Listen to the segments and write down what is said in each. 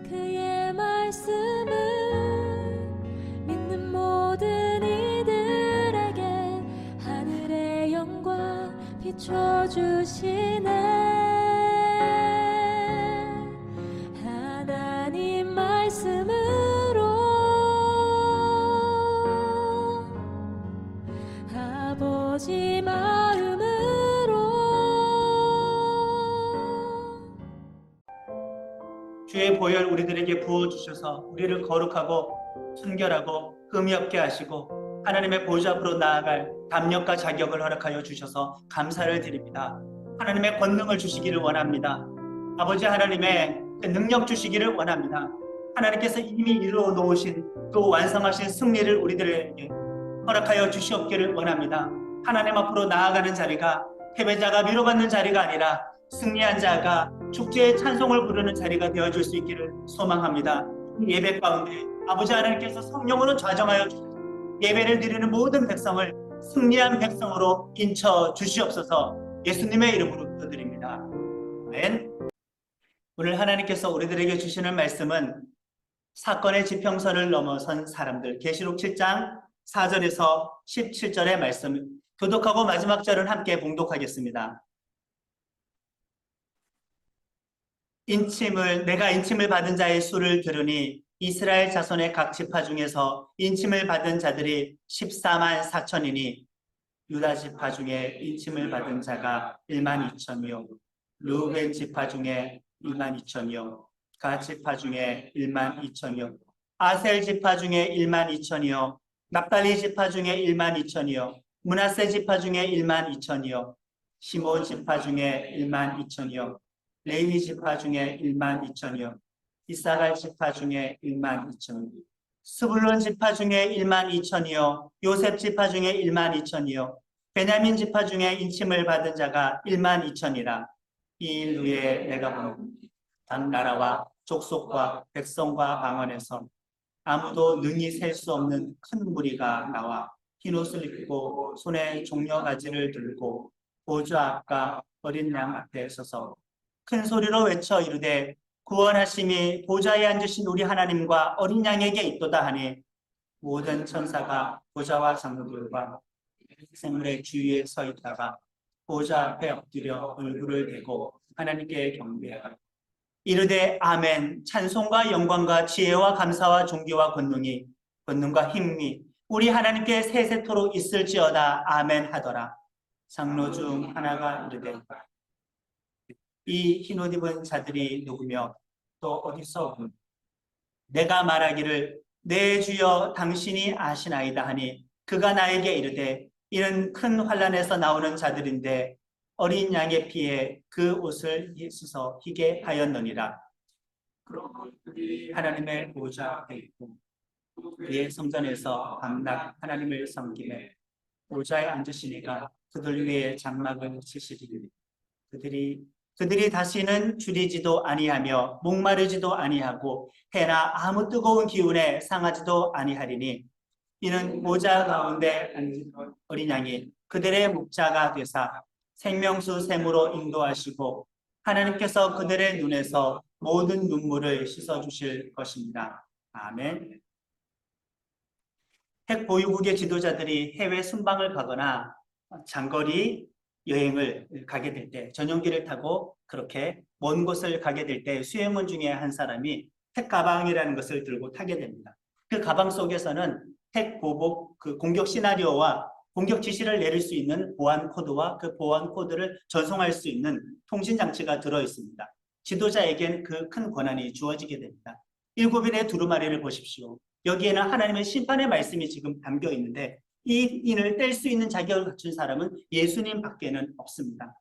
그의 말씀을 믿는 모든 이들에게 하늘의 영광 비춰주시네. 하나님 말씀으로 아버지 마음으로 주의 보혈 우리들에게 부어주셔서 우리를 거룩하고 순결하고 흠이 없게 하시고 하나님의 보좌 앞으로 나아갈 담력과 자격을 허락하여 주셔서 감사를 드립니다. 하나님의 권능을 주시기를 원합니다. 아버지 하나님의 능력 주시기를 원합니다. 하나님께서 이미 이루어 놓으신 그 완성하신 승리를 우리들에게 허락하여 주시옵기를 원합니다. 하나님 앞으로 나아가는 자리가 패배자가 위로받는 자리가 아니라 승리한 자가 축제의 찬송을 부르는 자리가 되어줄 수 있기를 소망합니다. 이 예배 가운데 아버지 하나님께서 성령으로 좌정하여 주셔서 예배를 드리는 모든 백성을 승리한 백성으로 인쳐 주시옵소서. 예수님의 이름으로 기도드립니다. 아멘. 오늘 하나님께서 우리들에게 주시는 말씀은 사건의 지평선을 넘어선 사람들, 계시록 7장 4절에서 17절의 말씀, 교독하고 마지막 절은 함께 봉독하겠습니다. 내가 인침을 받은 자의 수를 들으니 이스라엘 자손의 각 지파 중에서 인침을 받은 자들이 14만 4천이니 유다 지파 중에 인침을 받은 자가 1만 2천이요 르우벤 지파 중에 2만 2천이요 갓 지파 중에 1만 2천이요 아셀 지파 중에 1만 2천이요 납달리 지파 중에 1만 2천이요 므낫세 지파 중에 1만 2천이요 시몬 지파 중에 1만 2천이요 레위 지파 중에 1만 2천이요 이사갈 지파 중에 1만 2천이요 스불론 지파 중에 1만 2천이요 요셉 지파 중에 1만 2천이요 베냐민 지파 중에 인침을 받은 자가 1만 2천이라. 이 일 후에 내가 보는 각 나라와 족속과 백성과 방언에서 아무도 능히 셀 수 없는 큰 무리가 나와 흰옷을 입고 손에 종려가지를 들고 보좌 앞과 어린 양 앞에 서서 큰 소리로 외쳐 이르되 구원하심이 보좌에 앉으신 우리 하나님과 어린 양에게 있도다 하니 모든 천사가 보좌와 장로들과 생물의 주위에 서 있다가 보좌 앞에 엎드려 얼굴을 대고 하나님께 경배하라. 이르되 아멘. 찬송과 영광과 지혜와 감사와 존귀와 권능과 힘이 우리 하나님께 세세토록 있을지어다. 아멘 하더라. 장로 중 하나가 이르되 이 흰옷 입은 자들이 누구며 또 어디서 온? 내가 말하기를 내 주여 당신이 아시나이다 하니 그가 나에게 이르되 이는 큰 환난에서 나오는 자들인데 어린 양의 피에 그 옷을 씻어 희게 하였느니라. 그러고 그들이 하나님의 보좌 앞에 있고 그의 성전에서 밤낮 하나님을 섬기매 보좌에 앉으시니가 그들 위에 장막을 치시리니 그들이 다시는 줄이지도 아니하며 목마르지도 아니하고 해나 아무 뜨거운 기운에 상하지도 아니하리니 이는 보좌 가운데 앉은 어린 양이 그들의 목자가 되사 생명수 샘으로 인도하시고 하나님께서 그들의 눈에서 모든 눈물을 씻어주실 것입니다. 아멘. 핵 보유국의 지도자들이 해외 순방을 가거나 장거리 여행을 가게 될 때, 전용기를 타고 그렇게 먼 곳을 가게 될 때 수행원 중에 한 사람이 핵 가방이라는 것을 들고 타게 됩니다. 그 가방 속에서는 핵 보복 그 공격 시나리오와 공격 지시를 내릴 수 있는 보안 코드와 그 보안 코드를 전송할 수 있는 통신 장치가 들어 있습니다. 지도자에겐 그 큰 권한이 주어지게 됩니다. 7인의 두루마리를 보십시오. 여기에는 하나님의 심판의 말씀이 지금 담겨 있는데 이 인을 뗄 수 있는 자격을 갖춘 사람은 예수님 밖에는 없습니다.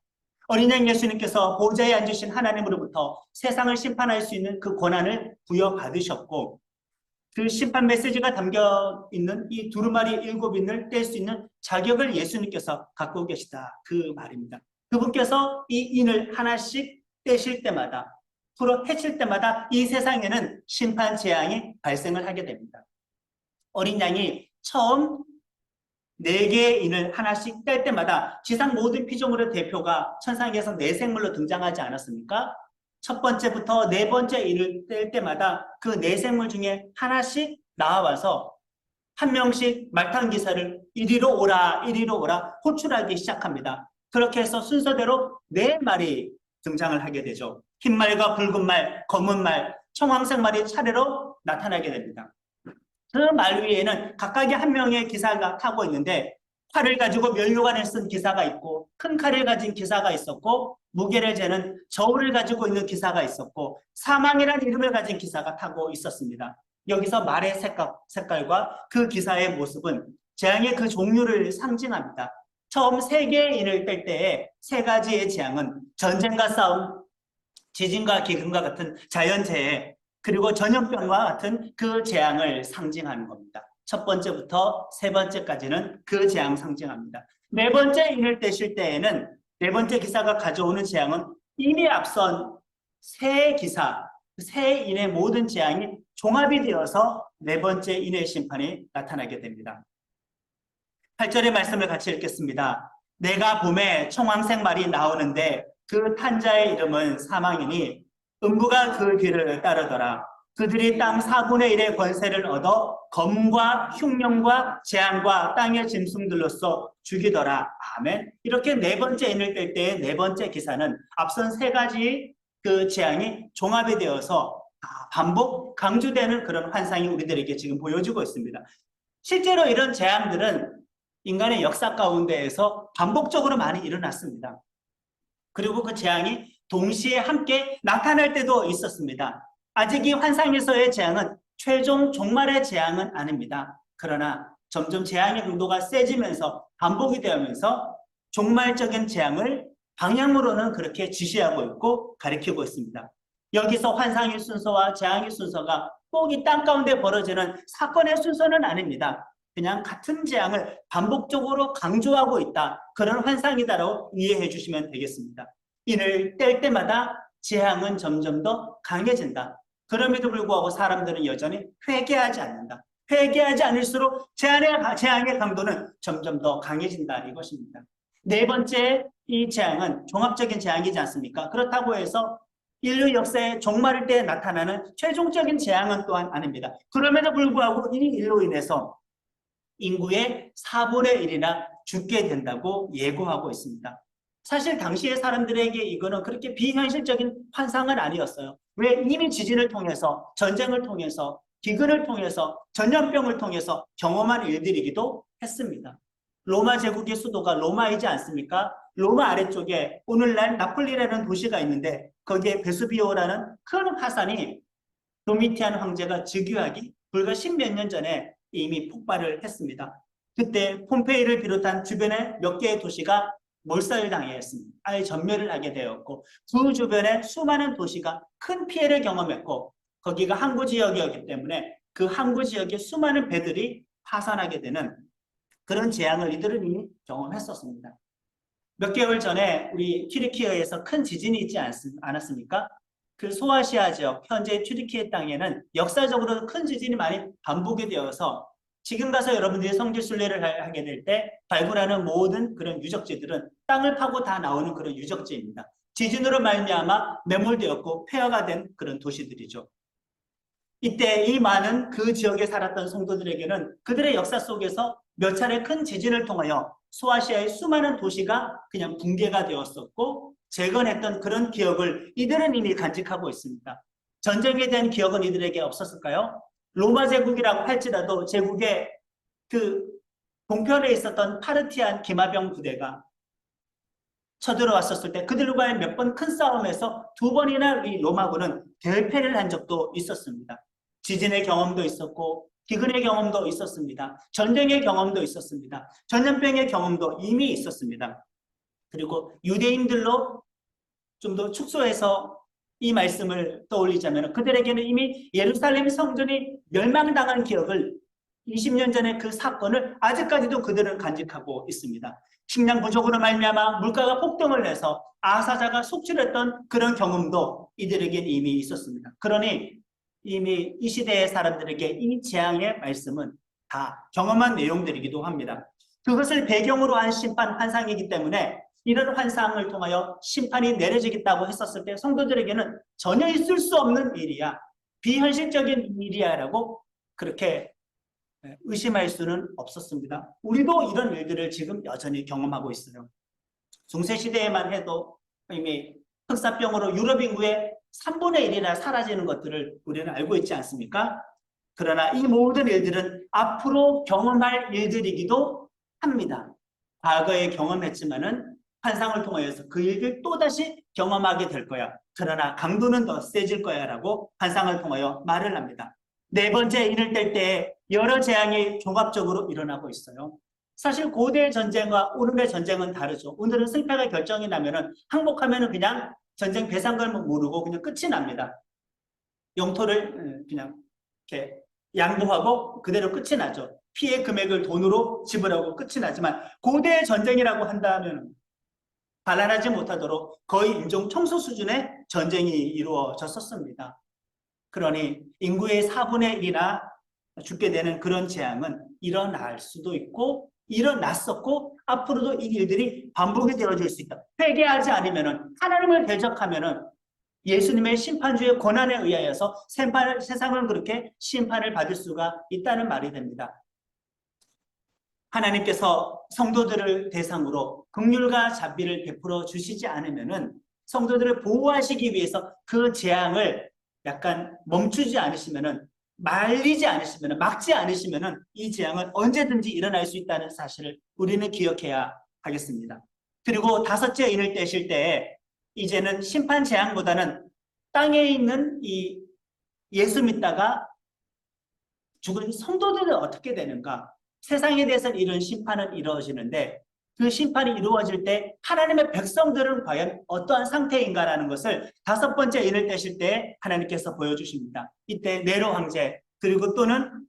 어린 양 예수님께서 보좌에 앉으신 하나님으로부터 세상을 심판할 수 있는 그 권한을 부여받으셨고 그 심판 메시지가 담겨 있는 이 두루마리 7인을 뗄 수 있는 자격을 예수님께서 갖고 계시다. 그 말입니다. 그분께서 이 인을 하나씩 떼실 때마다 풀어 헤칠 때마다 이 세상에는 심판 재앙이 발생을 하게 됩니다. 어린 양이 처음 4개의 인을 하나씩 뗄 때마다 지상 모든 피조물의 대표가 천상에서 내 생물로 등장하지 않았습니까? 첫 번째부터 네 번째 인을 뗄 때마다 그 네 생물 중에 하나씩 나와와서 한 명씩 말탄 기사를 이리로 오라 이리로 오라 호출하기 시작합니다. 그렇게 해서 순서대로 네 말이 등장을 하게 되죠. 흰 말과 붉은 말, 검은 말, 청황색 말이 차례로 나타나게 됩니다. 그 말 위에는 각각의 한 명의 기사가 타고 있는데 활을 가지고 면류관을 쓴 기사가 있고 큰 칼을 가진 기사가 있었고 무게를 재는 저울을 가지고 있는 기사가 있었고 사망이라는 이름을 가진 기사가 타고 있었습니다. 여기서 말의 색깔과 그 기사의 모습은 재앙의 그 종류를 상징합니다. 처음 세 개의 인을 뗄 때에 세 가지의 재앙은 전쟁과 싸움, 지진과 기근과 같은 자연재해, 그리고 전염병과 같은 그 재앙을 상징하는 겁니다. 첫 번째부터 세 번째까지는 그 재앙 상징합니다. 네 번째 인을 떼실 때에는 네 번째 기사가 가져오는 재앙은 이미 앞선 세 기사, 세 인의 모든 재앙이 종합이 되어서 네 번째 인의 심판이 나타나게 됩니다. 8절의 말씀을 같이 읽겠습니다. 내가 봄에 청황색 말이 나오는데 그 탄자의 이름은 사망이니 음부가 그 뒤를 따르더라. 그들이 땅 4분의 1의 권세를 얻어 검과 흉령과 재앙과 땅의 짐승들로서 죽이더라. 아멘. 이렇게 네 번째 인을 뗄 때의 네 번째 기사는 앞선 세 가지 그 재앙이 종합이 되어서 반복 강조되는 그런 환상이 우리들에게 지금 보여주고 있습니다. 실제로 이런 재앙들은 인간의 역사 가운데에서 반복적으로 많이 일어났습니다. 그리고 그 재앙이 동시에 함께 나타날 때도 있었습니다. 아직 이 환상에서의 재앙은 최종 종말의 재앙은 아닙니다. 그러나 점점 재앙의 강도가 세지면서 반복이 되면서 종말적인 재앙을 방향으로는 그렇게 지시하고 있고 가리키고 있습니다. 여기서 환상의 순서와 재앙의 순서가 꼭 이 땅 가운데 벌어지는 사건의 순서는 아닙니다. 그냥 같은 재앙을 반복적으로 강조하고 있다. 그런 환상이다라고 이해해 주시면 되겠습니다. 인을 뗄 때마다 재앙은 점점 더 강해진다. 그럼에도 불구하고 사람들은 여전히 회개하지 않는다. 회개하지 않을수록 재앙의 강도는 점점 더 강해진다 이것입니다. 네 번째 이 재앙은 종합적인 재앙이지 않습니까? 그렇다고 해서 인류 역사의 종말일 때 나타나는 최종적인 재앙은 또한 아닙니다. 그럼에도 불구하고 이 일로 인해서 인구의 4분의 1이나 죽게 된다고 예고하고 있습니다. 사실 당시의 사람들에게 이거는 그렇게 비현실적인 환상은 아니었어요. 왜? 이미 지진을 통해서, 전쟁을 통해서, 기근을 통해서, 전염병을 통해서 경험한 일들이기도 했습니다. 로마 제국의 수도가 로마이지 않습니까? 로마 아래쪽에 오늘날 나폴리라는 도시가 있는데 거기에 베수비오라는 큰 화산이 도미티안 황제가 즉위하기 불과 10몇 년 전에 이미 폭발을 했습니다. 그때 폼페이를 비롯한 주변의 몇 개의 도시가 몰살당했습니다. 아예 전멸을 하게 되었고 그 주변에 수많은 도시가 큰 피해를 경험했고 거기가 항구 지역이었기 때문에 그 항구 지역에 수많은 배들이 파산하게 되는 그런 재앙을 이들은 이미 경험했었습니다. 몇 개월 전에 우리 튀르키예에서 큰 지진이 있지 않았습니까? 그 소아시아 지역, 현재 튀르키예 땅에는 역사적으로 큰 지진이 많이 반복이 되어서 지금 가서 여러분들이 성지 순례를 하게 될 때 발굴하는 모든 그런 유적지들은 땅을 파고 다 나오는 그런 유적지입니다. 지진으로 말미암아 매몰되었고 폐허가 된 그런 도시들이죠. 이때 이 많은 그 지역에 살았던 성도들에게는 그들의 역사 속에서 몇 차례 큰 지진을 통하여 소아시아의 수많은 도시가 그냥 붕괴가 되었었고 재건했던 그런 기억을 이들은 이미 간직하고 있습니다. 전쟁에 대한 기억은 이들에게 없었을까요? 로마 제국이라고 할지라도 제국의 그 동편에 있었던 파르티안 기마병 부대가 쳐들어왔었을 때 그들과의 몇 번 큰 싸움에서 2번이나 이 로마군은 대패를 한 적도 있었습니다. 지진의 경험도 있었고 기근의 경험도 있었습니다. 전쟁의 경험도 있었습니다. 전염병의 경험도 이미 있었습니다. 그리고 유대인들로 좀 더 축소해서 이 말씀을 떠올리자면 그들에게는 이미 예루살렘 성전이 멸망당한 기억을 20년 전의 그 사건을 아직까지도 그들은 간직하고 있습니다. 식량 부족으로 말미암아 물가가 폭등을 해서 아사자가 속출했던 그런 경험도 이들에게 이미 있었습니다. 그러니 이미 이 시대의 사람들에게 이 재앙의 말씀은 다 경험한 내용들이기도 합니다. 그것을 배경으로 한 심판 환상이기 때문에 이런 환상을 통하여 심판이 내려지겠다고 했었을 때 성도들에게는 전혀 있을 수 없는 일이야. 비현실적인 일이야라고 그렇게 의심할 수는 없었습니다. 우리도 이런 일들을 지금 여전히 경험하고 있어요. 중세시대에만 해도 이미 흑사병으로 유럽 인구의 3분의 1이나 사라지는 것들을 우리는 알고 있지 않습니까? 그러나 이 모든 일들은 앞으로 경험할 일들이기도 합니다. 과거에 경험했지만은 환상을 통하여서 그 일들 또다시 경험하게 될 거야. 그러나 강도는 더 세질 거야 라고 환상을 통하여 말을 합니다. 네 번째 인을 뗄 때 여러 재앙이 종합적으로 일어나고 있어요. 사실 고대 전쟁과 오늘의 전쟁은 다르죠. 오늘은 승패가 결정이 나면은 항복하면은 그냥 전쟁 배상금을 모르고 그냥 끝이 납니다. 영토를 그냥 이렇게 양도하고 그대로 끝이 나죠. 피해 금액을 돈으로 지불하고 끝이 나지만 고대 전쟁이라고 한다면 반란하지 못하도록 거의 인종 청소 수준의 전쟁이 이루어졌었습니다. 그러니 인구의 4분의 1이나 죽게 되는 그런 재앙은 일어날 수도 있고 일어났었고 앞으로도 이 일들이 반복이 되어질 수 있다. 회개하지 않으면 하나님을 대적하면 예수님의 심판주의 권한에 의하여서 세상을 그렇게 심판을 받을 수가 있다는 말이 됩니다. 하나님께서 성도들을 대상으로 긍휼과 자비를 베풀어 주시지 않으면 성도들을 보호하시기 위해서 그 재앙을 약간 멈추지 않으시면 말리지 않으시면 막지 않으시면 이 재앙은 언제든지 일어날 수 있다는 사실을 우리는 기억해야 하겠습니다. 그리고 다섯째 인을 떼실 때 이제는 심판 재앙보다는 땅에 있는 이 예수 믿다가 죽은 성도들은 어떻게 되는가? 세상에 대해서는 이런 심판은 이루어지는데 그 심판이 이루어질 때 하나님의 백성들은 과연 어떠한 상태인가라는 것을 다섯 번째 인을 떼실 때 하나님께서 보여주십니다. 이때 네로 황제 그리고 또는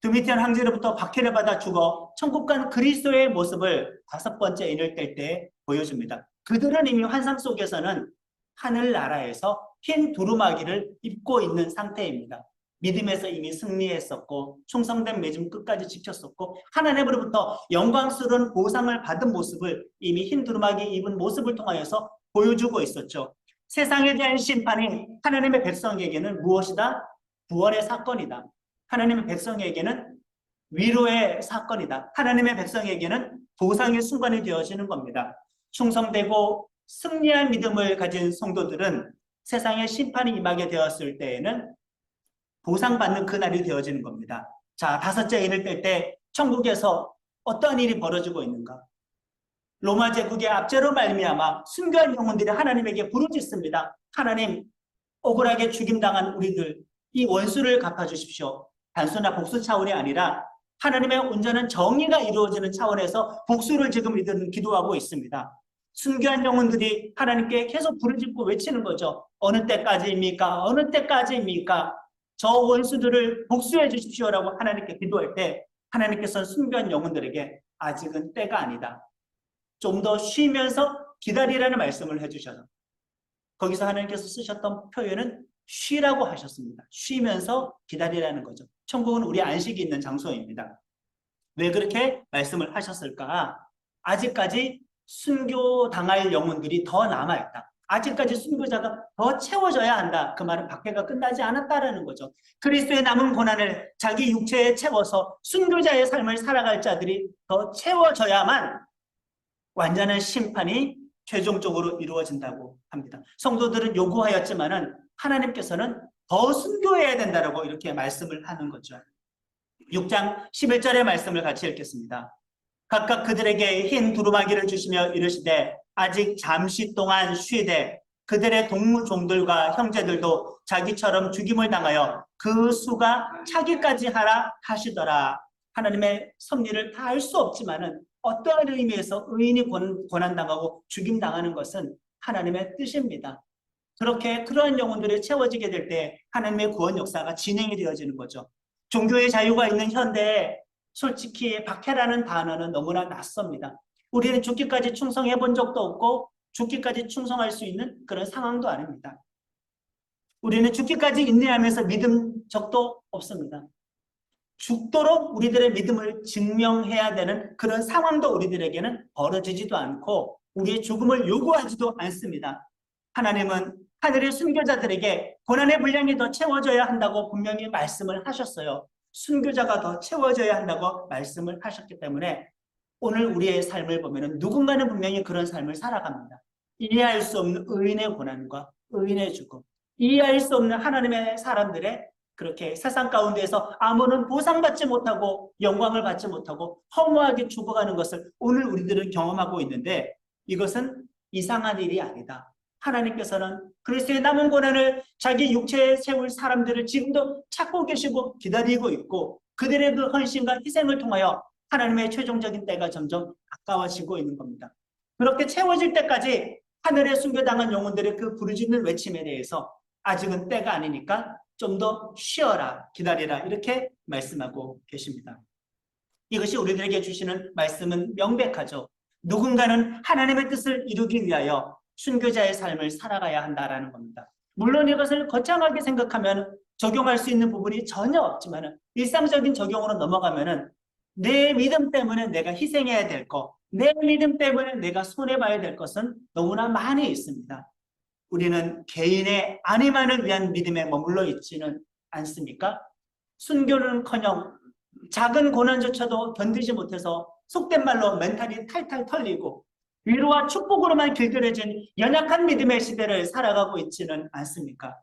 드미티안 황제로부터 박해를 받아 죽어 천국 간 그리스도의 모습을 다섯 번째 인을 뗄 때 보여줍니다. 그들은 이미 환상 속에서는 하늘나라에서 흰 두루마기를 입고 있는 상태입니다. 믿음에서 이미 승리했었고 충성된 맺음 끝까지 지켰었고 하나님으로부터 영광스러운 보상을 받은 모습을 이미 흰 두루마기 입은 모습을 통하여서 보여주고 있었죠. 세상에 대한 심판이 하나님의 백성에게는 무엇이다? 구원의 사건이다. 하나님의 백성에게는 위로의 사건이다. 하나님의 백성에게는 보상의 순간이 되어지는 겁니다. 충성되고 승리한 믿음을 가진 성도들은 세상에 심판이 임하게 되었을 때에는 보상받는 그날이 되어지는 겁니다. 자, 다섯째 인을 뗄 때 천국에서 어떠한 일이 벌어지고 있는가? 로마 제국의 압제로 말미암아 순교한 영혼들이 하나님에게 부르짖습니다. 하나님, 억울하게 죽임당한 우리들 이 원수를 갚아주십시오. 단순한 복수 차원이 아니라 하나님의 온전한 정의가 이루어지는 차원에서 복수를 지금 이들은 기도하고 있습니다. 순교한 영혼들이 하나님께 계속 부르짖고 외치는 거죠. 어느 때까지입니까? 어느 때까지입니까? 저 원수들을 복수해 주십시오라고 하나님께 기도할 때 하나님께서는 순교한 영혼들에게 아직은 때가 아니다. 좀 더 쉬면서 기다리라는 말씀을 해주셔서 거기서 하나님께서 쓰셨던 표현은 쉬라고 하셨습니다. 쉬면서 기다리라는 거죠. 천국은 우리 안식이 있는 장소입니다. 왜 그렇게 말씀을 하셨을까? 아직까지 순교당할 영혼들이 더 남아있다. 아직까지 순교자가 더 채워져야 한다. 그 말은 박해가 끝나지 않았다라는 거죠. 그리스도의 남은 고난을 자기 육체에 채워서 순교자의 삶을 살아갈 자들이 더 채워져야만 완전한 심판이 최종적으로 이루어진다고 합니다. 성도들은 요구하였지만은 하나님께서는 더 순교해야 된다라고 이렇게 말씀을 하는 거죠. 6장 11절의 말씀을 같이 읽겠습니다. 각각 그들에게 흰 두루마기를 주시며 이르시되 아직 잠시 동안 쉬되 그들의 동물종들과 형제들도 자기처럼 죽임을 당하여 그 수가 차기까지 하라 하시더라. 하나님의 섭리를 다 알 수 없지만은 어떠한 의미에서 의인이 고난당하고 죽임당하는 것은 하나님의 뜻입니다. 그렇게 그러한 영혼들이 채워지게 될 때 하나님의 구원 역사가 진행이 되어지는 거죠. 종교의 자유가 있는 현대에 솔직히 박해라는 단어는 너무나 낯섭니다. 우리는 죽기까지 충성해 본 적도 없고 죽기까지 충성할 수 있는 그런 상황도 아닙니다. 우리는 죽기까지 인내하면서 믿은 적도 없습니다. 죽도록 우리들의 믿음을 증명해야 되는 그런 상황도 우리들에게는 벌어지지도 않고 우리의 죽음을 요구하지도 않습니다. 하나님은 하늘의 순교자들에게 고난의 분량이 더 채워져야 한다고 분명히 말씀을 하셨어요. 순교자가 더 채워져야 한다고 말씀을 하셨기 때문에 오늘 우리의 삶을 보면 누군가는 분명히 그런 삶을 살아갑니다. 이해할 수 없는 의인의 고난과 의인의 죽음, 이해할 수 없는 하나님의 사람들의 그렇게 세상 가운데에서 아무런 보상받지 못하고 영광을 받지 못하고 허무하게 죽어가는 것을 오늘 우리들은 경험하고 있는데 이것은 이상한 일이 아니다. 하나님께서는 그리스도의 남은 고난을 자기 육체에 세울 사람들을 지금도 찾고 계시고 기다리고 있고 그들의 그 헌신과 희생을 통하여 하나님의 최종적인 때가 점점 가까워지고 있는 겁니다. 그렇게 채워질 때까지 하늘에 숨겨당한 영혼들의 그 부르짖는 외침에 대해서 아직은 때가 아니니까 좀 더 쉬어라, 기다리라 이렇게 말씀하고 계십니다. 이것이 우리들에게 주시는 말씀은 명백하죠. 누군가는 하나님의 뜻을 이루기 위하여 순교자의 삶을 살아가야 한다라는 겁니다. 물론 이것을 거창하게 생각하면 적용할 수 있는 부분이 전혀 없지만 일상적인 적용으로 넘어가면 내 믿음 때문에 내가 희생해야 될 것, 내 믿음 때문에 내가 손해봐야 될 것은 너무나 많이 있습니다. 우리는 개인의 안위만을 위한 믿음에 머물러 있지는 않습니까? 순교는커녕 작은 고난조차도 견디지 못해서 속된 말로 멘탈이 탈탈 털리고 위로와 축복으로만 길들여진 연약한 믿음의 시대를 살아가고 있지는 않습니까?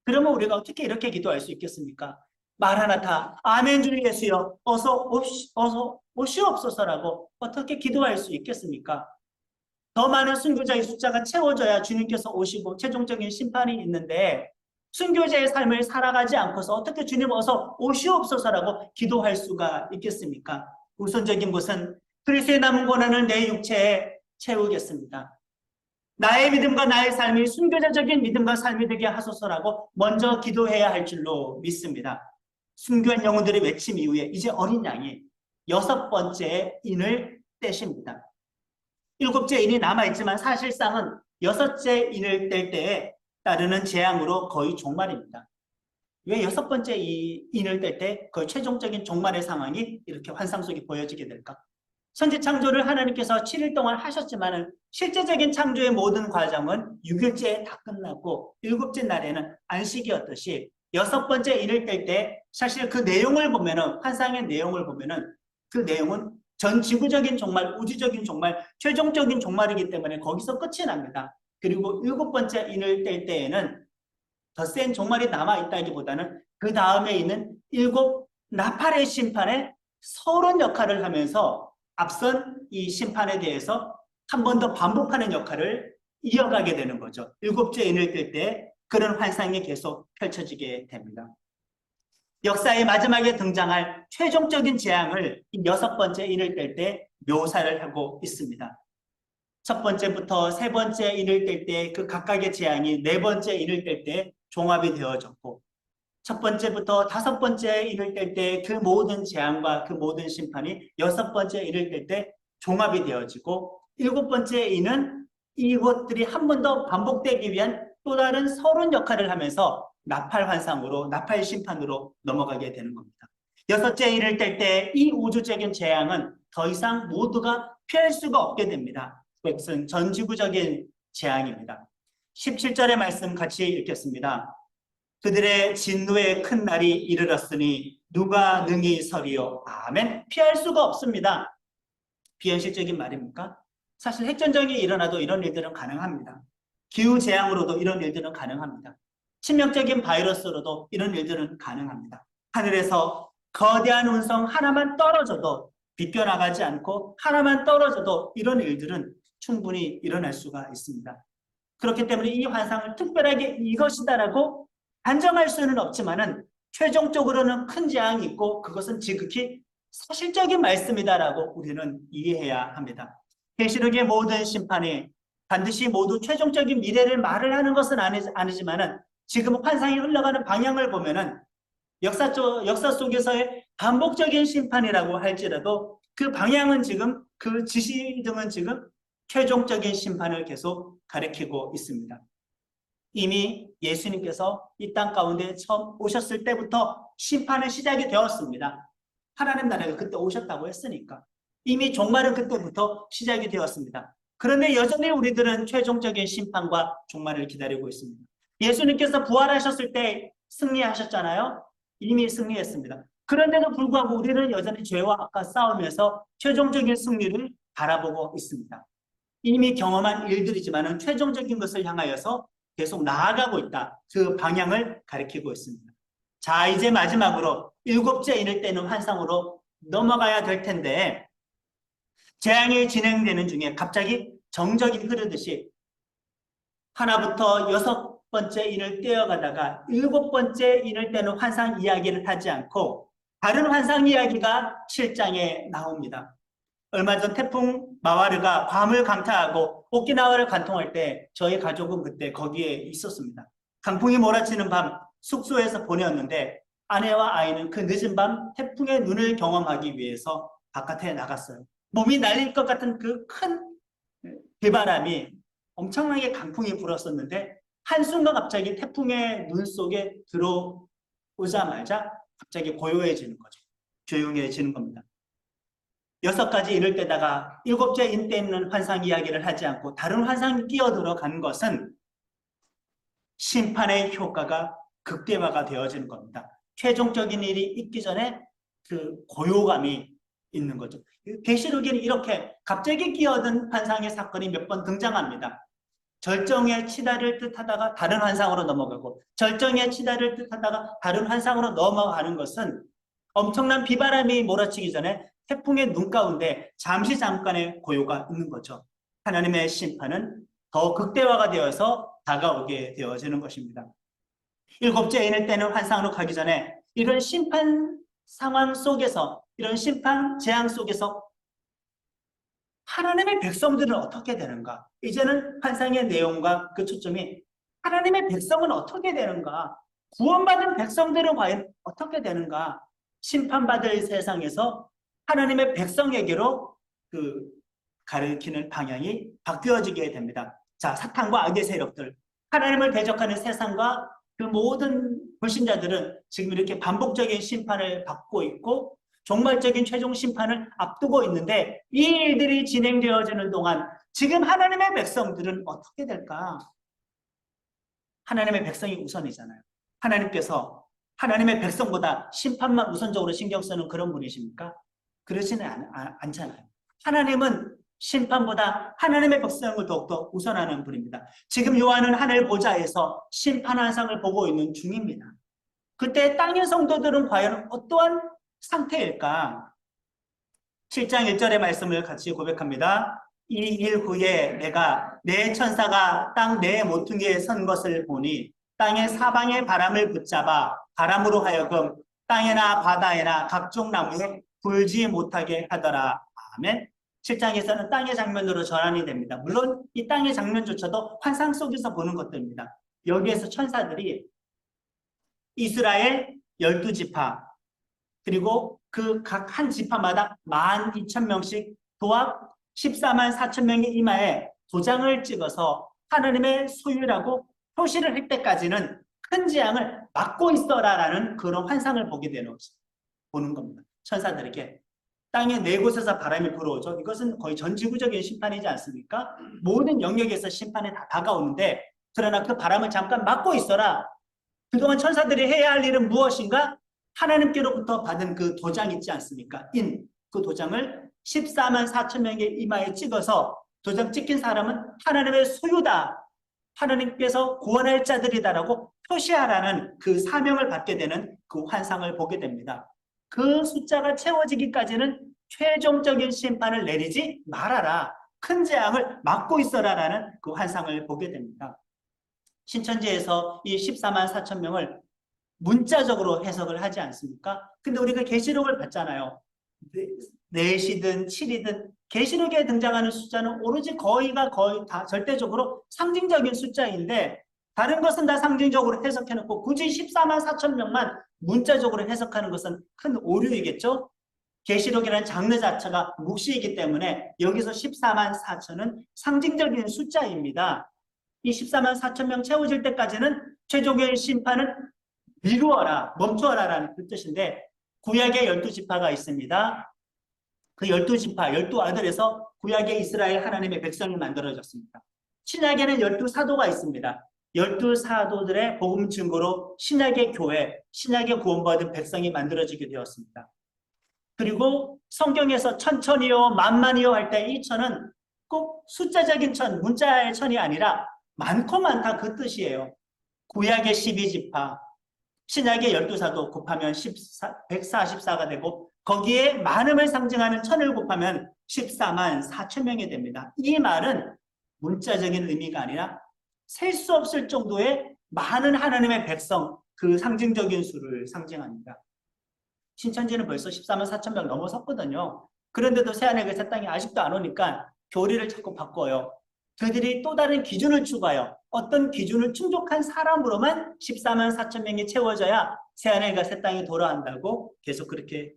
그러면 우리가 어떻게 이렇게 기도할 수 있겠습니까? 마라나타, 아멘 주 예수여, 어서 오시옵소서라고 어떻게 기도할 수 있겠습니까? 더 많은 순교자의 숫자가 채워져야 주님께서 오시고 최종적인 심판이 있는데 순교자의 삶을 살아가지 않고서 어떻게 주님 어서 오시옵소서라고 기도할 수가 있겠습니까? 우선적인 것은 그리스도의 남은 고난을 내 육체에 채우겠습니다. 나의 믿음과 나의 삶이 순교자적인 믿음과 삶이 되게 하소서라고 먼저 기도해야 할 줄로 믿습니다. 순교한 영혼들의 외침 이후에 이제 어린 양이 6번째 인을 떼십니다. 7째 인이 남아있지만 사실상은 6째 인을 뗄 때에 따르는 재앙으로 거의 종말입니다. 왜 6번째 이 인을 뗄 때 거의 최종적인 종말의 상황이 이렇게 환상 속에 보여지게 될까? 선지 창조를 하나님께서 7일 동안 하셨지만 실제적인 창조의 모든 과정은 6일째에 다 끝났고 7째 날에는 안식이었듯이 6번째 인을 뗄 때 사실 그 내용을 보면은 환상의 내용을 보면은 그 내용은 전 지구적인 종말, 우주적인 종말, 최종적인 종말이기 때문에 거기서 끝이 납니다. 그리고 7번째 인을 뗄 때에는 더 센 종말이 남아있다기보다는 그 다음에 있는 7 나팔의 심판에 서론 역할을 하면서 앞선 이 심판에 대해서 한 번 더 반복하는 역할을 이어가게 되는 거죠. 7째 인을 뗄 때 그런 환상이 계속 펼쳐지게 됩니다. 역사의 마지막에 등장할 최종적인 재앙을 6번째 인을 뗄 때 묘사를 하고 있습니다. 첫 번째부터 3번째 인을 뗄 때 그 각각의 재앙이 4번째 인을 뗄 때 종합이 되어졌고 첫 번째부터 5번째 인을 뗄 때 그 모든 재앙과 그 모든 심판이 6번째 인을 뗄 때 종합이 되어지고 7번째 인은 이것들이 한 번 더 반복되기 위한 또 다른 서론 역할을 하면서 나팔 환상으로 나팔 심판으로 넘어가게 되는 겁니다. 6째 인을 뗄 때 이 우주적인 재앙은 더 이상 모두가 피할 수가 없게 됩니다. 그것은 전지구적인 재앙입니다. 17절의 말씀 같이 읽겠습니다. 그들의 진노의 큰 날이 이르렀으니 누가 능히 서리요. 아멘. 피할 수가 없습니다. 비현실적인 말입니까? 사실 핵전쟁이 일어나도 이런 일들은 가능합니다. 기후재앙으로도 이런 일들은 가능합니다. 치명적인 바이러스로도 이런 일들은 가능합니다. 하늘에서 거대한 운성 하나만 떨어져도 비껴나가지 않고 하나만 떨어져도 이런 일들은 충분히 일어날 수가 있습니다. 그렇기 때문에 이 환상을 특별하게 이것이다라고 단정할 수는 없지만은 최종적으로는 큰 재앙이 있고 그것은 지극히 사실적인 말씀이다라고 우리는 이해해야 합니다. 계시록의 모든 심판이 반드시 모두 최종적인 미래를 말을 하는 것은 아니지만은 지금 환상이 흘러가는 방향을 보면은 역사 속에서의 반복적인 심판이라고 할지라도 그 방향은 지금 그 지시 등은 지금 최종적인 심판을 계속 가리키고 있습니다. 이미 예수님께서 이 땅 가운데 처음 오셨을 때부터 심판의 시작이 되었습니다. 하나님 나라가 그때 오셨다고 했으니까 이미 종말은 그때부터 시작이 되었습니다. 그런데 여전히 우리들은 최종적인 심판과 종말을 기다리고 있습니다. 예수님께서 부활하셨을 때 승리하셨잖아요. 이미 승리했습니다. 그런데도 불구하고 우리는 여전히 죄와 악과 싸우면서 최종적인 승리를 바라보고 있습니다. 이미 경험한 일들이지만 최종적인 것을 향하여서 계속 나아가고 있다. 그 방향을 가리키고 있습니다. 자, 이제 마지막으로 일곱째 인을 떼는 환상으로 넘어가야 될 텐데, 재앙이 진행되는 중에 갑자기 정적이 흐르듯이 하나부터 여섯 번째 인을 떼어가다가 일곱 번째 인을 떼는 환상 이야기를 하지 않고 다른 환상 이야기가 7장에 나옵니다. 얼마 전 태풍 마와르가 괌을 강타하고 오키나와를 관통할 때 저희 가족은 그때 거기에 있었습니다. 강풍이 몰아치는 밤 숙소에서 보내었는데 아내와 아이는 그 늦은 밤 태풍의 눈을 경험하기 위해서 바깥에 나갔어요. 몸이 날릴 것 같은 그 큰 비바람이 엄청나게 강풍이 불었었는데 한순간 갑자기 태풍의 눈 속에 들어오자마자 갑자기 고요해지는 거죠. 조용해지는 겁니다. 여섯 가지 인을 떼다가 일곱째 인 떼는 환상 이야기를 하지 않고 다른 환상이 끼어들어간 것은 심판의 효과가 극대화가 되어지는 겁니다. 최종적인 일이 있기 전에 그 고요감이 있는 거죠. 계시록에는 이렇게 갑자기 끼어든 환상의 사건이 몇 번 등장합니다. 절정에 치달을 뜻하다가 다른 환상으로 넘어가고 절정에 치달을 뜻하다가 다른 환상으로 넘어가는 것은 엄청난 비바람이 몰아치기 전에 태풍의 눈 가운데 잠깐의 고요가 있는 거죠. 하나님의 심판은 더 극대화가 되어서 다가오게 되어지는 것입니다. 일곱째 인을 떼는 환상으로 가기 전에 이런 심판 상황 속에서 이런 심판 재앙 속에서 하나님의 백성들은 어떻게 되는가? 이제는 환상의 내용과 그 초점이 하나님의 백성은 어떻게 되는가? 구원받은 백성들은 과연 어떻게 되는가? 심판받을 세상에서 하나님의 백성에게로 그 가리키는 방향이 바뀌어지게 됩니다. 자, 사탄과 악의 세력들, 하나님을 대적하는 세상과 그 모든 불신자들은 지금 이렇게 반복적인 심판을 받고 있고 종말적인 최종 심판을 앞두고 있는데 이 일들이 진행되어지는 동안 지금 하나님의 백성들은 어떻게 될까? 하나님의 백성이 우선이잖아요. 하나님께서 하나님의 백성보다 심판만 우선적으로 신경 쓰는 그런 분이십니까? 그러지는 않잖아요. 하나님은 심판보다 하나님의 백성을 더욱더 우선하는 분입니다. 지금 요한은 하늘 보좌에서 심판 환상을 보고 있는 중입니다. 그때 땅의 성도들은 과연 어떠한 상태일까? 7장 1절의 말씀을 같이 고백합니다. 이 일 후에 내가 내 천사가 땅 내 모퉁이에 선 것을 보니 땅의 사방의 바람을 붙잡아 바람으로 하여금 땅에나 바다에나 각종 나무에 불지 못하게 하더라. 아멘. 7장에서는 땅의 장면으로 전환이 됩니다. 물론 이 땅의 장면조차도 환상 속에서 보는 것들입니다. 여기에서 천사들이 이스라엘 12지파 그리고 그 각 한 지파마다 12,000명씩 도합 14만 4천 명의 이마에 도장을 찍어서 하나님의 소유라고 표시를 할 때까지는 큰 재앙을 막고 있어라라는 그런 환상을 보는 겁니다. 천사들에게 땅의 네 곳에서 바람이 불어오죠. 이것은 거의 전 지구적인 심판이지 않습니까? 모든 영역에서 심판이 다 다가오는데 그러나 그 바람을 잠깐 막고 있어라. 그동안 천사들이 해야 할 일은 무엇인가? 하나님께로부터 받은 그 도장 있지 않습니까? 그 도장을 14만 4천 명의 이마에 찍어서 도장 찍힌 사람은 하나님의 소유다. 하나님께서 구원할 자들이다라고 표시하라는 그 사명을 받게 되는 그 환상을 보게 됩니다. 그 숫자가 채워지기까지는 최종적인 심판을 내리지 말아라. 큰 재앙을 막고 있어라라는 그 환상을 보게 됩니다. 신천지에서 이 14만 4천 명을 문자적으로 해석을 하지 않습니까? 근데 우리가 계시록을 봤잖아요. 4시든 7이든 계시록에 등장하는 숫자는 오로지 거의 다 절대적으로 상징적인 숫자인데 다른 것은 다 상징적으로 해석해놓고 굳이 14만 4천 명만 문자적으로 해석하는 것은 큰 오류이겠죠? 계시록이라는 장르 자체가 묵시이기 때문에 여기서 14만 4천은 상징적인 숫자입니다. 이 14만 4천 명 채워질 때까지는 최종의 심판은 미루어라, 멈추어라 라는 그 뜻인데 구약에 12지파가 있습니다. 그 12지파, 12아들에서 구약의 이스라엘 하나님의 백성이 만들어졌습니다. 신약에는 12사도가 있습니다. 12사도들의 복음 증거로 신약의 교회, 신약의 구원받은 백성이 만들어지게 되었습니다. 그리고 성경에서 천천히요, 만만히요 할 때 이 천은 꼭 숫자적인 천, 문자의 천이 아니라 많고 많다 그 뜻이에요. 구약의 12지파, 신약의 12사도 곱하면 144가 되고 거기에 많음을 상징하는 천을 곱하면 14만 4천 명이 됩니다. 이 말은 문자적인 의미가 아니라 셀 수 없을 정도의 많은 하나님의 백성, 그 상징적인 수를 상징합니다. 신천지는 벌써 14만 4천 명 넘어섰거든요. 그런데도 새하늘과 새 땅이 아직도 안 오니까 교리를 자꾸 바꿔요. 그들이 또 다른 기준을 추가해요. 어떤 기준을 충족한 사람으로만 14만 4천 명이 채워져야 새하늘과 새 땅이 돌아간다고 계속 그렇게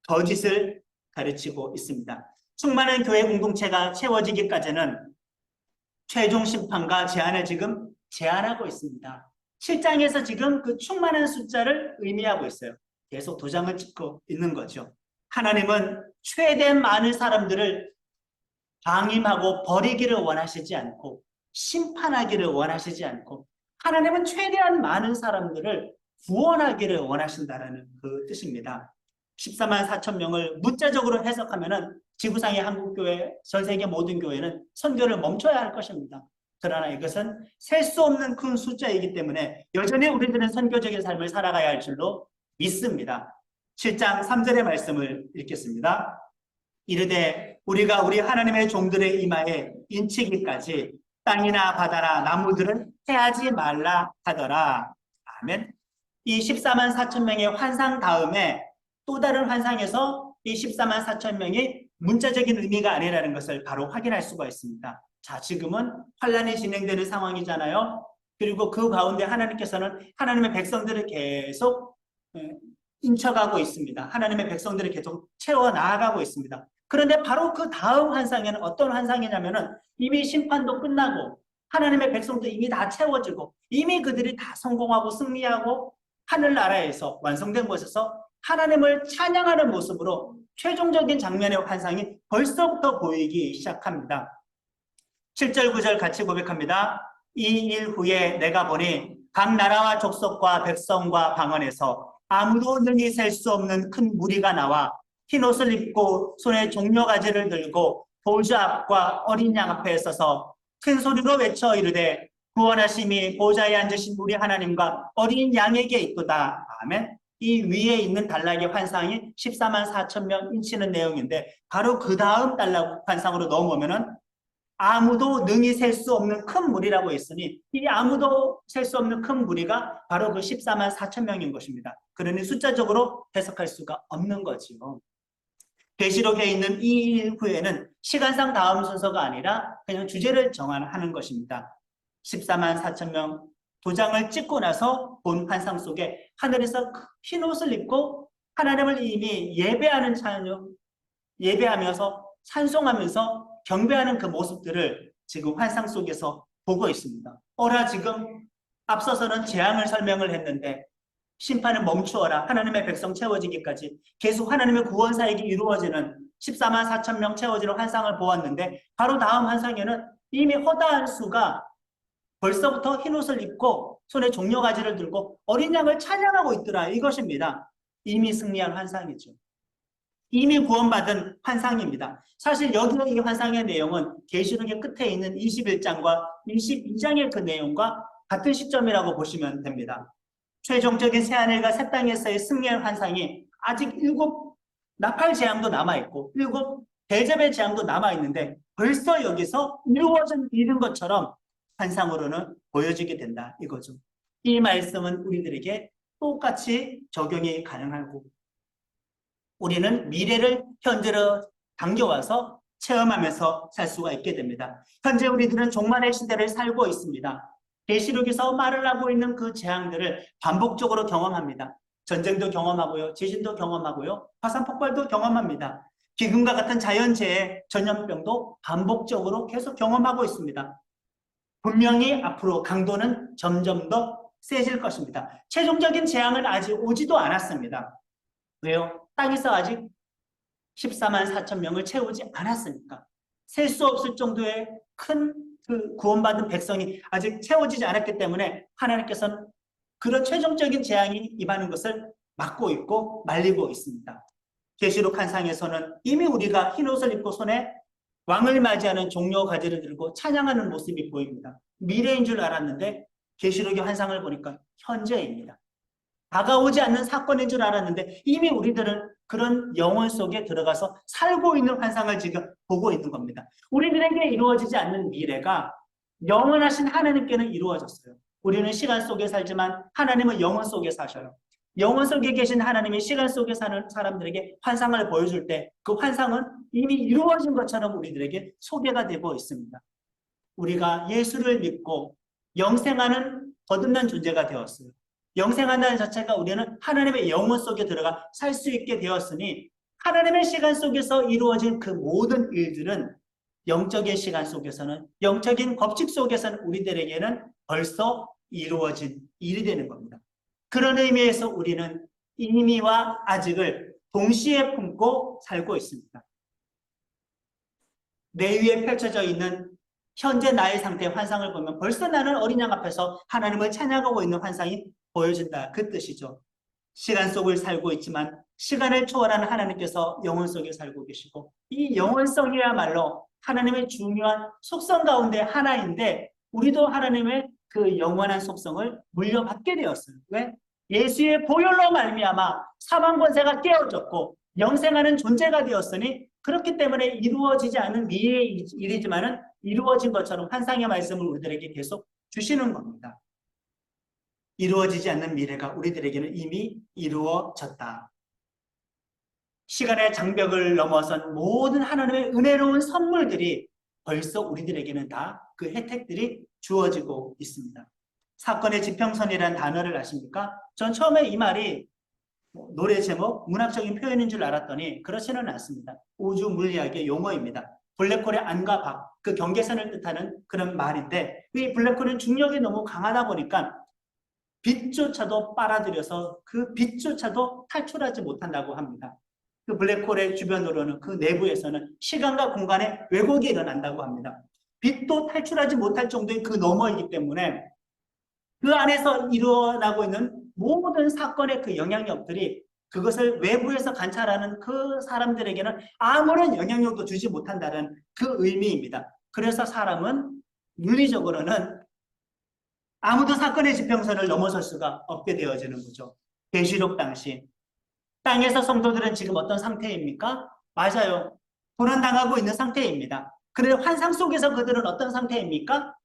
거짓을 가르치고 있습니다. 충만한 교회 공동체가 채워지기까지는 최종 심판과 제한을 지금 제한하고 있습니다. 7장에서 지금 그 충만한 숫자를 의미하고 있어요. 계속 도장을 찍고 있는 거죠. 하나님은 최대한 많은 사람들을 방임하고 버리기를 원하시지 않고 심판하기를 원하시지 않고 하나님은 최대한 많은 사람들을 구원하기를 원하신다는 그 뜻입니다. 14만 4천 명을 문자적으로 해석하면은 지구상의 한국교회, 전 세계 모든 교회는 선교를 멈춰야 할 것입니다. 그러나 이것은 셀 수 없는 큰 숫자이기 때문에 여전히 우리들은 선교적인 삶을 살아가야 할 줄로 믿습니다. 7장 3절의 말씀을 읽겠습니다. 이르되 우리가 우리 하나님의 종들의 이마에 인치기까지 땅이나 바다나 나무들은 해하지 말라 하더라. 아멘. 이 14만 4천 명의 환상 다음에 또 다른 환상에서 이 14만 4천 명이 문자적인 의미가 아니라는 것을 바로 확인할 수가 있습니다. 자, 지금은 환란이 진행되는 상황이잖아요. 그리고 그 가운데 하나님께서는 하나님의 백성들을 계속 인쳐가고 있습니다. 하나님의 백성들을 계속 채워나가고 있습니다. 그런데 바로 그 다음 환상에는 어떤 환상이냐면은 이미 심판도 끝나고 하나님의 백성도 이미 다 채워지고 이미 그들이 다 성공하고 승리하고 하늘나라에서 완성된 곳에서 하나님을 찬양하는 모습으로 최종적인 장면의 환상이 벌써부터 보이기 시작합니다. 7절 9절 같이 고백합니다. 이 일 후에 내가 보니 각 나라와 족속과 백성과 방언에서 아무도 능히 셀 수 없는 큰 무리가 나와 흰옷을 입고 손에 종려가지를 들고 보좌 앞과 어린 양 앞에 서서 큰 소리로 외쳐 이르되 구원하심이 보좌에 앉으신 우리 하나님과 어린 양에게 있도다. 아멘. 이 위에 있는 단락의 환상이 14만 4천 명 인치는 내용인데 바로 그 다음 단락 환상으로 넘어오면은 아무도 능히 셀 수 없는 큰 무리라고 했으니 이 아무도 셀 수 없는 큰 무리가 바로 그 14만 4천 명인 것입니다. 그러니 숫자적으로 해석할 수가 없는 거지요. 계시록에 있는 이 일 후에는 시간상 다음 순서가 아니라 그냥 주제를 정하는 것입니다. 14만 4천 명 도장을 찍고 나서 본 환상 속에 하늘에서 흰 옷을 입고 하나님을 이미 예배하는 찬양, 예배하면서 찬송하면서 경배하는 그 모습들을 지금 환상 속에서 보고 있습니다. 어라 지금 앞서서는 재앙을 설명을 했는데 심판을 멈추어라. 하나님의 백성 채워지기까지 계속 하나님의 구원 사역이 이루어지는 14만 4천 명 채워지는 환상을 보았는데 바로 다음 환상에는 이미 허다한 수가 벌써부터 흰옷을 입고 손에 종려가지를 들고 어린 양을 찬양하고 있더라. 이것입니다. 이미 승리한 환상이죠. 이미 구원받은 환상입니다. 사실 여기 이 환상의 내용은 계시록의 끝에 있는 21장과 22장의 그 내용과 같은 시점이라고 보시면 됩니다. 최종적인 새하늘과 새 땅에서의 승리의 환상이 아직 7 나팔 재앙도 남아있고 7 대접의 재앙도 남아있는데 벌써 여기서 이루어진 일인 것처럼 환상으로는 보여지게 된다 이거죠. 이 말씀은 우리들에게 똑같이 적용이 가능하고 우리는 미래를 현재로 당겨와서 체험하면서 살 수가 있게 됩니다. 현재 우리들은 종말의 시대를 살고 있습니다. 계시록에서 말을 하고 있는 그 재앙들을 반복적으로 경험합니다. 전쟁도 경험하고요. 지진도 경험하고요. 화산 폭발도 경험합니다. 기근과 같은 자연재해, 전염병도 반복적으로 계속 경험하고 있습니다. 분명히 앞으로 강도는 점점 더 세질 것입니다. 최종적인 재앙은 아직 오지도 않았습니다. 왜요? 땅에서 아직 14만 4천 명을 채우지 않았습니까? 셀 수 없을 정도의 큰 그 구원받은 백성이 아직 채워지지 않았기 때문에 하나님께서는 그런 최종적인 재앙이 임하는 것을 막고 있고 말리고 있습니다. 계시록 한 상에서는 이미 우리가 흰 옷을 입고 손에 왕을 맞이하는 종려 가지를 들고 찬양하는 모습이 보입니다. 미래인 줄 알았는데 계시록의 환상을 보니까 현재입니다. 다가오지 않는 사건인 줄 알았는데 이미 우리들은 그런 영혼 속에 들어가서 살고 있는 환상을 지금 보고 있는 겁니다. 우리들에게 이루어지지 않는 미래가 영원하신 하나님께는 이루어졌어요. 우리는 시간 속에 살지만 하나님은 영혼 속에 사셔요. 영혼 속에 계신 하나님이 시간 속에 사는 사람들에게 환상을 보여줄 때 그 환상은 이미 이루어진 것처럼 우리들에게 소개가 되고 있습니다. 우리가 예수를 믿고 영생하는 거듭난 존재가 되었어요. 영생한다는 자체가 우리는 하나님의 영혼 속에 들어가 살 수 있게 되었으니 하나님의 시간 속에서 이루어진 그 모든 일들은 영적인 시간 속에서는, 영적인 법칙 속에서는 우리들에게는 벌써 이루어진 일이 되는 겁니다. 그런 의미에서 우리는 이미와 아직을 동시에 품고 살고 있습니다. 내 위에 펼쳐져 있는 현재 나의 상태의 환상을 보면 벌써 나는 어린 양 앞에서 하나님을 찬양하고 있는 환상이 보여진다. 그 뜻이죠. 시간 속을 살고 있지만 시간을 초월하는 하나님께서 영혼 속에 살고 계시고 이 영혼성이야말로 하나님의 중요한 속성 가운데 하나인데 우리도 하나님의 그 영원한 속성을 물려받게 되었어요. 왜? 예수의 보혈로 말미암아 사망 권세가 깨어졌고 영생하는 존재가 되었으니 그렇기 때문에 이루어지지 않은 미래의 일이지만은 이루어진 것처럼 환상의 말씀을 우리들에게 계속 주시는 겁니다. 이루어지지 않는 미래가 우리들에게는 이미 이루어졌다. 시간의 장벽을 넘어선 모든 하나님의 은혜로운 선물들이 벌써 우리들에게는 다 그 혜택들이 주어지고 있습니다. 사건의 지평선이라는 단어를 아십니까? 전 처음에 이 말이 노래 제목, 문학적인 표현인 줄 알았더니 그렇지는 않습니다. 우주 물리학의 용어입니다. 블랙홀의 안과 밖, 그 경계선을 뜻하는 그런 말인데 이 블랙홀은 중력이 너무 강하다 보니까 빛조차도 빨아들여서 그 빛조차도 탈출하지 못한다고 합니다. 그 블랙홀의 주변으로는 그 내부에서는 시간과 공간의 왜곡이 일어난다고 합니다. 빛도 탈출하지 못할 정도의 그 너머이기 때문에 그 안에서 일어나고 있는 모든 사건의 그 영향력들이 그것을 외부에서 관찰하는 그 사람들에게는 아무런 영향력도 주지 못한다는 그 의미입니다. 그래서 사람은 물리적으로는 아무도 사건의 지평선을 넘어설 수가 없게 되어지는 거죠. 계시록 당시 땅에서 성도들은 지금 어떤 상태입니까? 맞아요. 고난당하고 있는 상태입니다. 그런데 환상 속에서 그들은 어떤 상태입니까?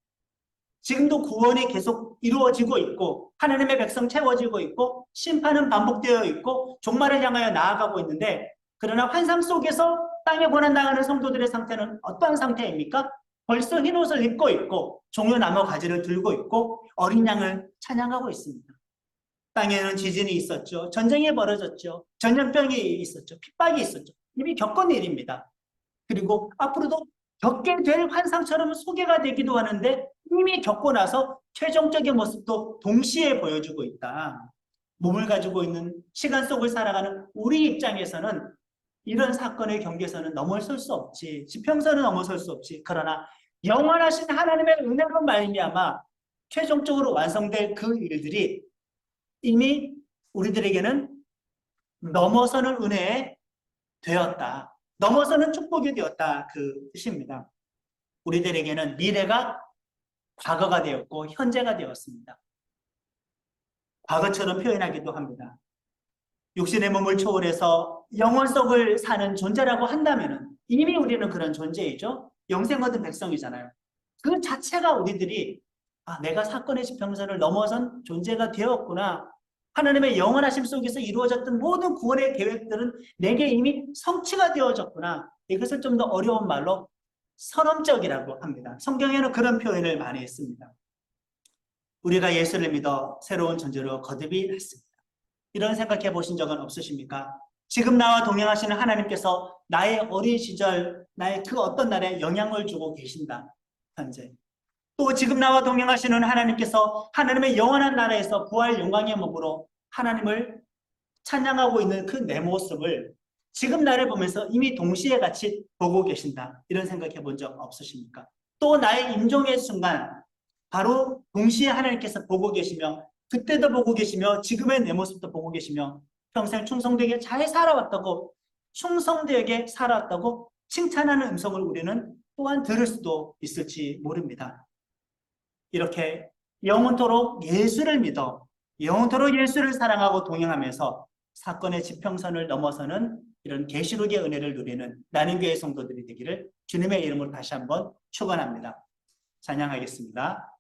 지금도 구원이 계속 이루어지고 있고 하나님의 백성 채워지고 있고 심판은 반복되어 있고 종말을 향하여 나아가고 있는데 그러나 환상 속에서 땅에 고난당하는 성도들의 상태는 어떤 상태입니까? 벌써 흰옷을 입고 있고 종려나무 가지를 들고 있고 어린 양을 찬양하고 있습니다. 땅에는 지진이 있었죠. 전쟁이 벌어졌죠. 전염병이 있었죠. 핍박이 있었죠. 이미 겪은 일입니다. 그리고 앞으로도 겪게 될 환상처럼 소개가 되기도 하는데 이미 겪고 나서 최종적인 모습도 동시에 보여주고 있다. 몸을 가지고 있는 시간 속을 살아가는 우리 입장에서는 이런 사건의 경계선은 넘어설 수 없지. 지평선은 넘어설 수 없지. 그러나 영원하신 하나님의 은혜로 말미암아 최종적으로 완성될 그 일들이 이미 우리들에게는 넘어서는 은혜에 되었다. 넘어서는 축복이 되었다. 그 뜻입니다. 우리들에게는 미래가 과거가 되었고 현재가 되었습니다. 과거처럼 표현하기도 합니다. 육신의 몸을 초월해서 영혼 속을 사는 존재라고 한다면 이미 우리는 그런 존재이죠. 영생 얻은 백성이잖아요. 그 자체가 우리들이 내가 사건의 지평선을 넘어선 존재가 되었구나. 하나님의 영원하심 속에서 이루어졌던 모든 구원의 계획들은 내게 이미 성취가 되어졌구나. 이것을 좀 더 어려운 말로 선언적이라고 합니다. 성경에는 그런 표현을 많이 했습니다. 우리가 예수를 믿어 새로운 존재로 거듭이 났습니다. 이런 생각해 보신 적은 없으십니까? 지금 나와 동행하시는 하나님께서 나의 어린 시절, 나의 그 어떤 날에 영향을 주고 계신다. 현재. 또 지금 나와 동행하시는 하나님께서 하나님의 영원한 나라에서 부활 영광의 몸으로 하나님을 찬양하고 있는 그 내 모습을 지금 나를 보면서 이미 동시에 같이 보고 계신다. 이런 생각해 본 적 없으십니까? 또 나의 임종의 순간 바로 동시에 하나님께서 보고 계시며 그때도 보고 계시며 지금의 내 모습도 보고 계시며 평생 충성되게 잘 살아왔다고 충성되게 살아왔다고 칭찬하는 음성을 우리는 또한 들을 수도 있을지 모릅니다. 이렇게 영원토록 예수를 믿어 영원토록 예수를 사랑하고 동행하면서 사건의 지평선을 넘어서는 이런 계시록의 은혜를 누리는 나눔교회 성도들이 되기를 주님의 이름으로 다시 한번 축원합니다. 찬양하겠습니다.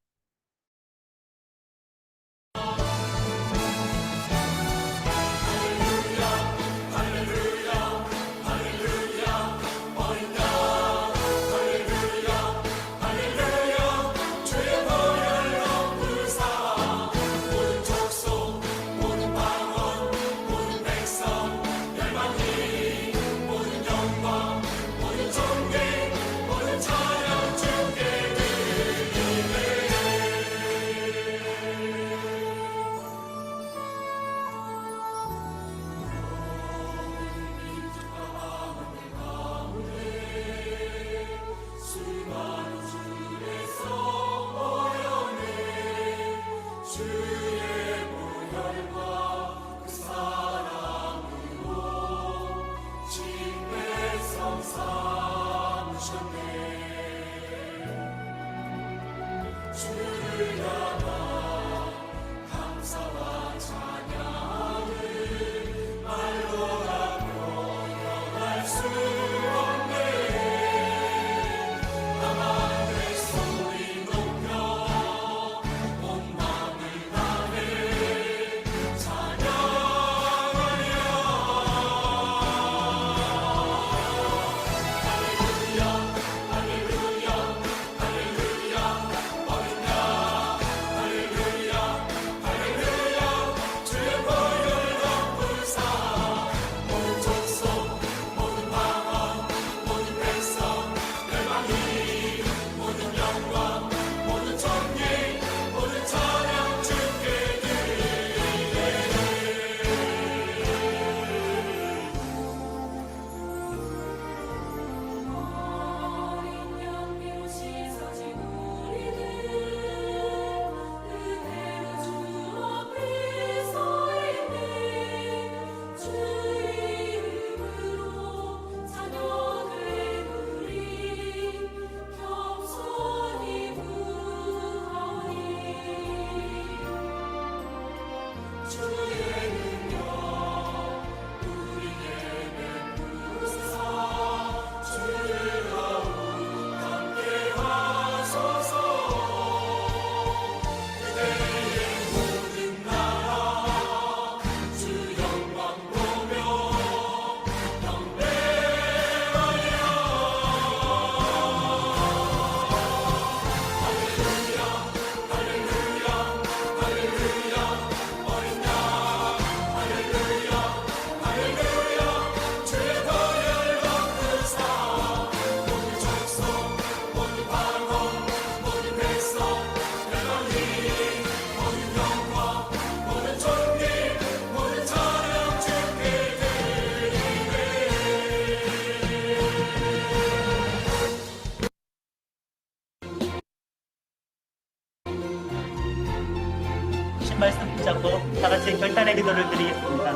말씀 붙잡고 다 같이 결단의 기도를 드리겠습니다.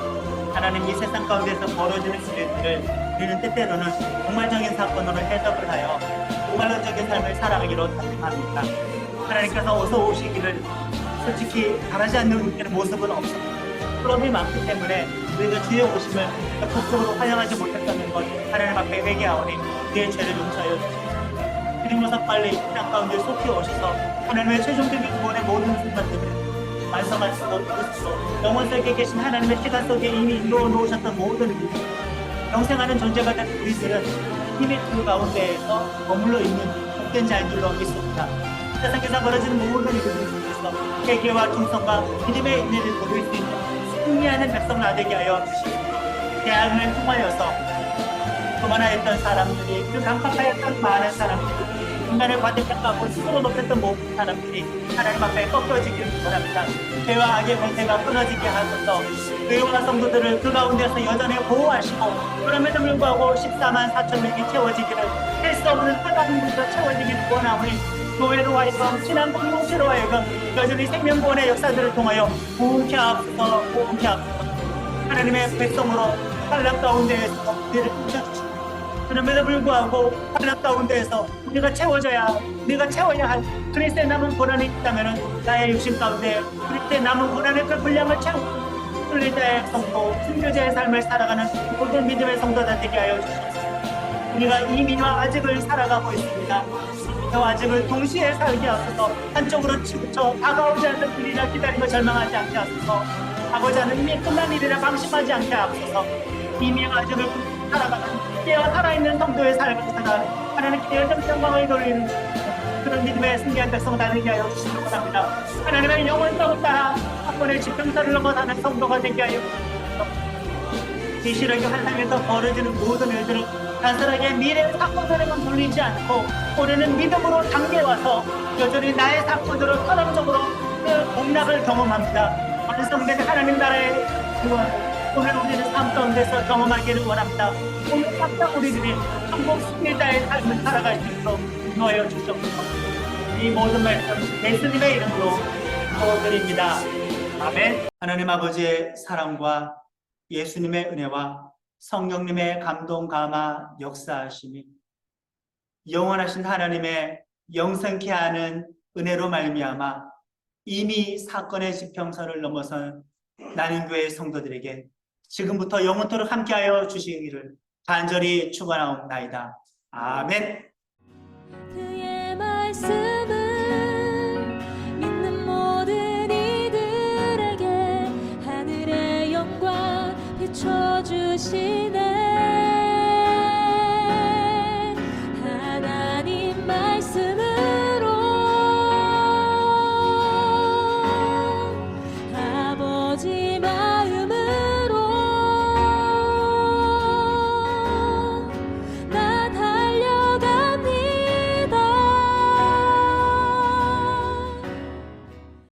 하나님, 이 세상 가운데서 벌어지는 일들을 우리는 때때로는 종말적인 사건으로 해석을 하여 종말론적인 삶을 살아가기로 다짐합니다. 하나님께서 어서 오시기를 솔직히 바라지 않는 모습은 없습니다. 부끄러움이 많기 때문에 우리가 주의 오심을 적극적으로 환영하지 못했다는 것 하나님 앞에 회개하오니 우리의 죄를 용서하여 주시옵소서. 그리고서 빨리 이 땅 가운데 속히 오셔서 하나님의 최종적인 구원의 모든 순간들을 완성하시고 이루시고 영원세계에 계신 하나님의 시간 속에 이미 이루어 놓으셨던 모든 일, 영생하는 존재가 된 우리들은 힘의 그 가운데에서 머물러 있는 복된 자들로 믿습니다. 세상에서 벌어지는 모든 일들 속에서 회개와 충성과 믿음의 인내를 보일 수 있는 승리하는 백성 나되게 하여 주시고 대학을 통하여서 교만하였던 사람들이 그 강팍하였던 많은 사람들이 인간을 과대평가하고 스스로 높였던 모든 사람들이 하나님 앞에 꺾여지기를 원합니다. 죄와 악의 권세가 끊어지게 하소서. 의와 성도들을 그 가운데서 여전히 보호하시고 그럼에도 불구하고 14만 4천 명이 채워지기를 할 수 없는 하나님 분도 채워지기를 원하오니 교회로 하여금 신앙 공동체로 하여금 여전히 생명구원의 역사들을 통하여 부흥케 하옵소서. 부흥케 하옵소서. 하나님의 백성으로 환란 가운데에서 우리를 붙여주시고 그럼에도 불구하고 환란 가운데에서 우리가 채워야 할 그리스도의 남은 고난이 있다면 나의 육신 가운데 그리스도의 남은 고난의 그 분량을 채우고 순례자의 성도, 순교자의 삶을 살아가는 모든 믿음의 성도들 되게 하여 주시옵소서. 우리가 이민과 아직을 살아가고 있습니다. 이민과 아직을 동시에 살게 하소서. 한쪽으로 치우쳐 다가오지 않는 일이라 기다리고 절망하지 않게 하소서. 가고자 하는 이미 끝난 일이라 방심하지 않게 하소서. 이민과 아직을 살아가는 깨어 살아있는 성도의 삶을 살아 하나님께 여전 영광을 돌리는 그런 믿음의 승리한 백성 되게 하여 주시기 원합니다. 하나님의 영원성을 따라 한 번의 지평선을 넘어 사는 성도가 되게 하여 주시옵소서. 이 시력의 환상에서 벌어지는 모든 일들을 단순하게 미래의 사건으로만 돌리지 않고 우리는 믿음으로 당겨와서 여전히 나의 사건으로 선언적으로 그 공락을 경험합니다. 완성된 하나님 나라의 구원 오늘 우리는 삶 가운데서 경험하기를 원합니다. 오늘 항상 우리들이 한국 승리자의 삶을 살아갈 수 있도록 인도하여 주시옵소서. 이 모든 말씀 예수님의 이름으로 기도드립니다. 아멘. 하나님 아버지의 사랑과 예수님의 은혜와 성령님의 감동 감화 역사하심이 영원하신 하나님의 영생케 하는 은혜로 말미암아 이미 사건의 지평선을 넘어선 난인교회 성도들에게 지금부터 영원토록 함께하여 주시기를 간절히 축원하옵나이다. 아멘. 그의 말씀은 믿는 모든 이들에게 하늘의 영광 비춰주시네.